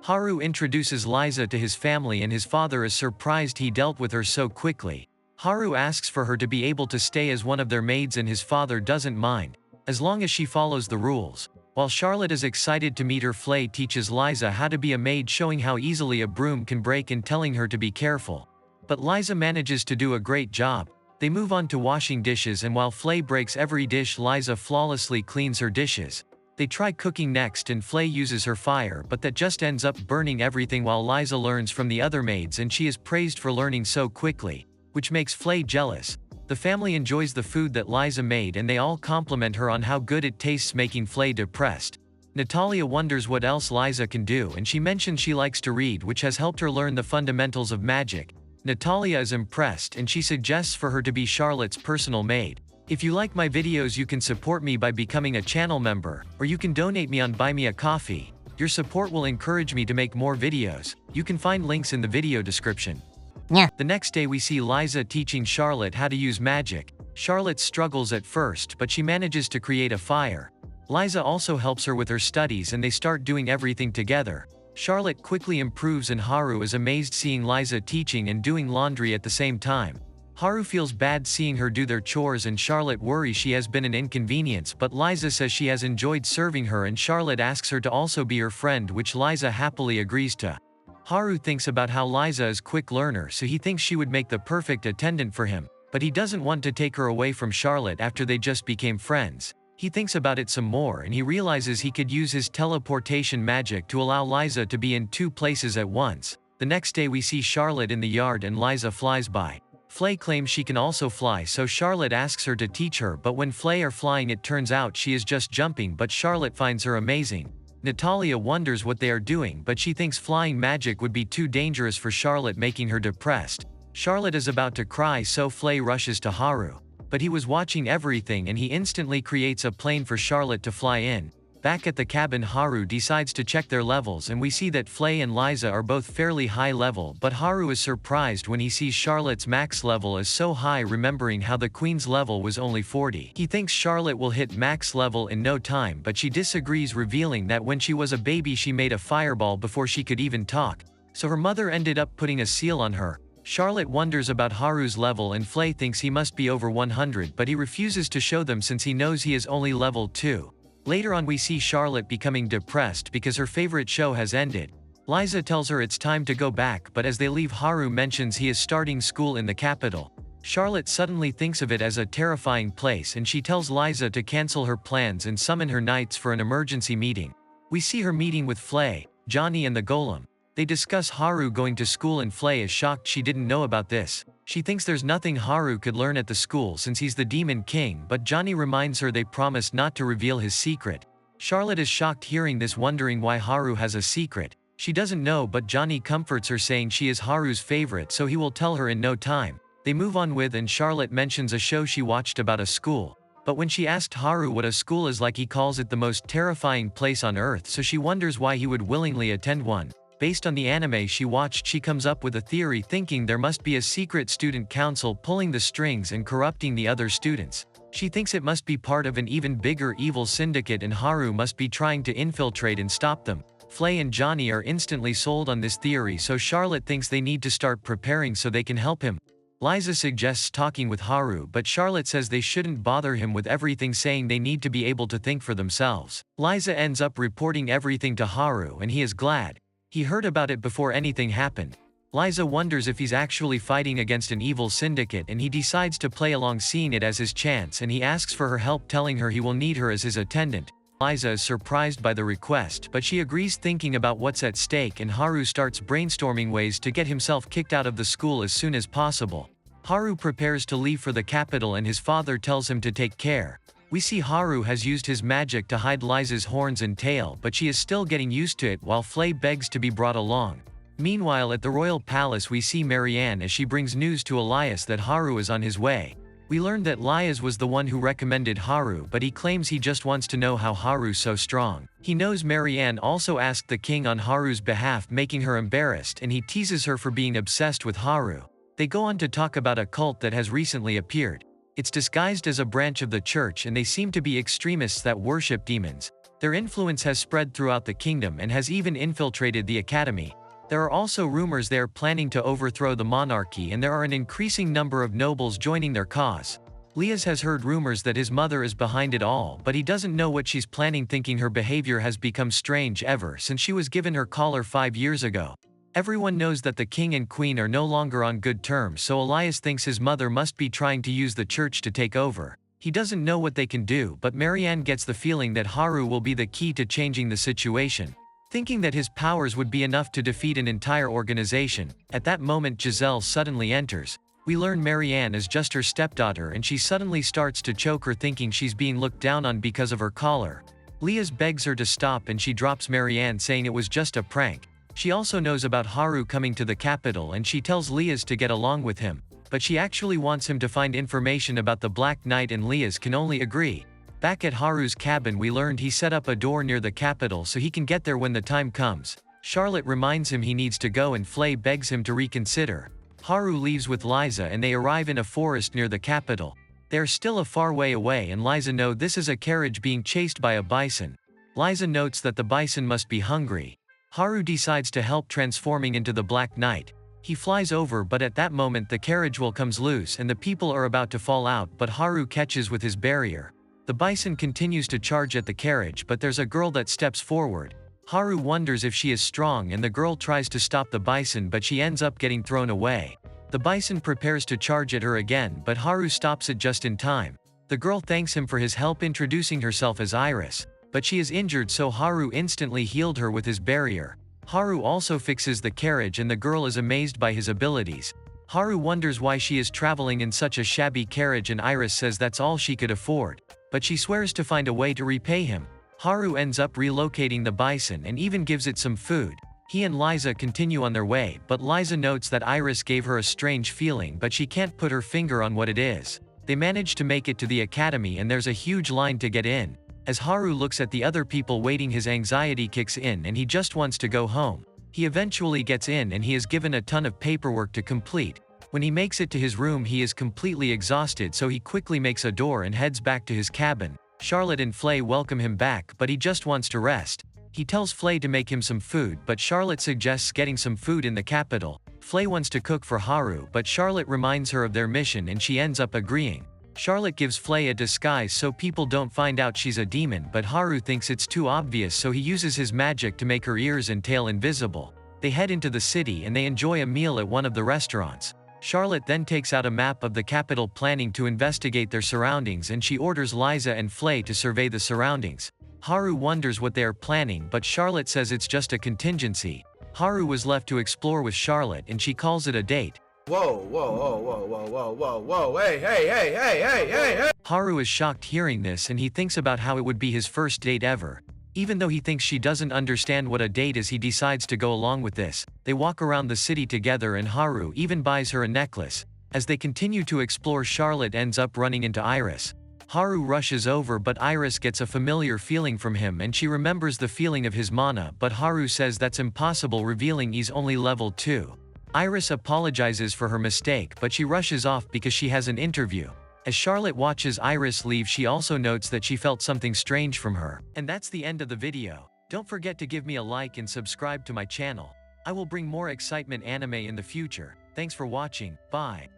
Haru introduces Liza to his family and his father is surprised he dealt with her so quickly. Haru asks for her to be able to stay as one of their maids and his father doesn't mind, as long as she follows the rules. While Charlotte is excited to meet her, Flay teaches Liza how to be a maid, showing how easily a broom can break and telling her to be careful. But Liza manages to do a great job. They move on to washing dishes, and while Flay breaks every dish, Liza flawlessly cleans her dishes. They try cooking next and Flay uses her fire, but that just ends up burning everything. While Liza learns from the other maids and she is praised for learning so quickly, which makes Flay jealous. The family enjoys the food that Liza made and they all compliment her on how good it tastes, making Flay depressed. Natalia wonders what else Liza can do and she mentions she likes to read, which has helped her learn the fundamentals of magic. Natalia is impressed and she suggests for her to be Charlotte's personal maid. If you like my videos, you can support me by becoming a channel member, or you can donate me on Buy Me a Coffee. Your support will encourage me to make more videos. You can find links in the video description. Yeah. The next day we see Liza teaching Charlotte how to use magic. Charlotte struggles at first, but she manages to create a fire. Liza also helps her with her studies and they start doing everything together. Charlotte quickly improves and Haru is amazed seeing Liza teaching and doing laundry at the same time. Haru feels bad seeing her do their chores and Charlotte worries she has been an inconvenience, but Liza says she has enjoyed serving her and Charlotte asks her to also be her friend, which Liza happily agrees to. Haru thinks about how Liza is a quick learner, so he thinks she would make the perfect attendant for him, but he doesn't want to take her away from Charlotte after they just became friends. He thinks about it some more and he realizes he could use his teleportation magic to allow Liza to be in two places at once. The next day we see Charlotte in the yard and Liza flies by. Flay claims she can also fly, so Charlotte asks her to teach her, but when Flay are flying it turns out she is just jumping, but Charlotte finds her amazing. Natalia wonders what they are doing, but she thinks flying magic would be too dangerous for Charlotte, making her depressed. Charlotte is about to cry, so Flay rushes to Haru. But he was watching everything and he instantly creates a plane for Charlotte to fly in. Back at the cabin, Haru decides to check their levels and we see that Flay and Liza are both fairly high level, but Haru is surprised when he sees Charlotte's max level is so high, remembering how the Queen's level was only 40. He thinks Charlotte will hit max level in no time, but she disagrees, revealing that when she was a baby she made a fireball before she could even talk, so her mother ended up putting a seal on her. Charlotte wonders about Haru's level and Flay thinks he must be over 100, but he refuses to show them since he knows he is only level 2. Later on we see Charlotte becoming depressed because her favorite show has ended. Liza tells her it's time to go back, but as they leave Haru mentions he is starting school in the capital. Charlotte suddenly thinks of it as a terrifying place and she tells Liza to cancel her plans and summon her knights for an emergency meeting. We see her meeting with Flay, Johnny and the Golem. They discuss Haru going to school and Flay is shocked she didn't know about this. She thinks there's nothing Haru could learn at the school since he's the Demon King, but Johnny reminds her they promised not to reveal his secret. Charlotte is shocked hearing this, wondering why Haru has a secret. She doesn't know, but Johnny comforts her saying she is Haru's favorite, so he will tell her in no time. They move on with and Charlotte mentions a show she watched about a school. But when she asked Haru what a school is like, he calls it the most terrifying place on earth, so she wonders why he would willingly attend one. Based on the anime she watched, she comes up with a theory, thinking there must be a secret student council pulling the strings and corrupting the other students. She thinks it must be part of an even bigger evil syndicate and Haru must be trying to infiltrate and stop them. Flay and Johnny are instantly sold on this theory, so Charlotte thinks they need to start preparing so they can help him. Liza suggests talking with Haru, but Charlotte says they shouldn't bother him with everything, saying they need to be able to think for themselves. Liza ends up reporting everything to Haru and he is glad. He heard about it before anything happened. Liza wonders if he's actually fighting against an evil syndicate and he decides to play along, seeing it as his chance, and he asks for her help, telling her he will need her as his attendant. Liza is surprised by the request, but she agrees, thinking about what's at stake, and Haru starts brainstorming ways to get himself kicked out of the school as soon as possible. Haru prepares to leave for the capital and his father tells him to take care. We see Haru has used his magic to hide Liza's horns and tail, but she is still getting used to it, while Flay begs to be brought along. Meanwhile at the royal palace we see Marianne as she brings news to Elias that Haru is on his way. We learned that Elias was the one who recommended Haru, but he claims he just wants to know how Haru's so strong. He knows Marianne also asked the king on Haru's behalf, making her embarrassed, and he teases her for being obsessed with Haru. They go on to talk about a cult that has recently appeared. It's disguised as a branch of the church and they seem to be extremists that worship demons. Their influence has spread throughout the kingdom and has even infiltrated the academy. There are also rumors they are planning to overthrow the monarchy, and there are an increasing number of nobles joining their cause. Liza has heard rumors that his mother is behind it all, but he doesn't know what she's planning, thinking her behavior has become strange ever since she was given her collar 5 years ago. Everyone knows that the king and queen are no longer on good terms, so Elias thinks his mother must be trying to use the church to take over. He doesn't know what they can do, but Marianne gets the feeling that Haru will be the key to changing the situation. Thinking that his powers would be enough to defeat an entire organization, at that moment Giselle suddenly enters. We learn Marianne is just her stepdaughter, and she suddenly starts to choke her, thinking she's being looked down on because of her collar. Liza begs her to stop and she drops Marianne, saying it was just a prank. She also knows about Haru coming to the capital, and she tells Liza to get along with him. But she actually wants him to find information about the Black Knight, and Liza can only agree. Back at Haru's cabin, we learned he set up a door near the capital so he can get there when the time comes. Charlotte reminds him he needs to go, and Flay begs him to reconsider. Haru leaves with Liza and they arrive in a forest near the capital. They are still a far way away, and Liza knows this is a carriage being chased by a bison. Liza notes that the bison must be hungry. Haru decides to help, transforming into the Black Knight. He flies over, but at that moment the carriage wheel comes loose and the people are about to fall out, but Haru catches with his barrier. The bison continues to charge at the carriage, but there's a girl that steps forward. Haru wonders if she is strong, and the girl tries to stop the bison, but she ends up getting thrown away. The bison prepares to charge at her again, but Haru stops it just in time. The girl thanks him for his help, introducing herself as Iris. But she is injured, so Haru instantly healed her with his barrier. Haru also fixes the carriage, and the girl is amazed by his abilities. Haru wonders why she is traveling in such a shabby carriage, and Iris says that's all she could afford. But she swears to find a way to repay him. Haru ends up relocating the bison and even gives it some food. He and Liza continue on their way, but Liza notes that Iris gave her a strange feeling, but she can't put her finger on what it is. They manage to make it to the academy, and there's a huge line to get in. As Haru looks at the other people waiting, his anxiety kicks in and he just wants to go home. He eventually gets in and he is given a ton of paperwork to complete. When he makes it to his room, he is completely exhausted, so he quickly makes a door and heads back to his cabin. Charlotte and Flay welcome him back, but he just wants to rest. He tells Flay to make him some food, but Charlotte suggests getting some food in the capital. Flay wants to cook for Haru, but Charlotte reminds her of their mission and she ends up agreeing. Charlotte gives Flay a disguise so people don't find out she's a demon, but Haru thinks it's too obvious, so he uses his magic to make her ears and tail invisible. They head into the city and they enjoy a meal at one of the restaurants. Charlotte then takes out a map of the capital, planning to investigate their surroundings, and she orders Liza and Flay to survey the surroundings. Haru wonders what they are planning, but Charlotte says it's just a contingency. Haru was left to explore with Charlotte and she calls it a date. Whoa, whoa, whoa, whoa, whoa, whoa, whoa, whoa, hey, hey, hey, hey, hey, hey, hey! Haru is shocked hearing this, and he thinks about how it would be his first date ever. Even though he thinks she doesn't understand what a date is, he decides to go along with this. They walk around the city together and Haru even buys her a necklace. As they continue to explore, Charlotte ends up running into Iris. Haru rushes over, but Iris gets a familiar feeling from him and she remembers the feeling of his mana, but Haru says that's impossible, revealing he's only level 2. Iris apologizes for her mistake, but she rushes off because she has an interview. As Charlotte watches Iris leave, she also notes that she felt something strange from her. And that's the end of the video. Don't forget to give me a like and subscribe to my channel. I will bring more excitement anime in the future. Thanks for watching, bye.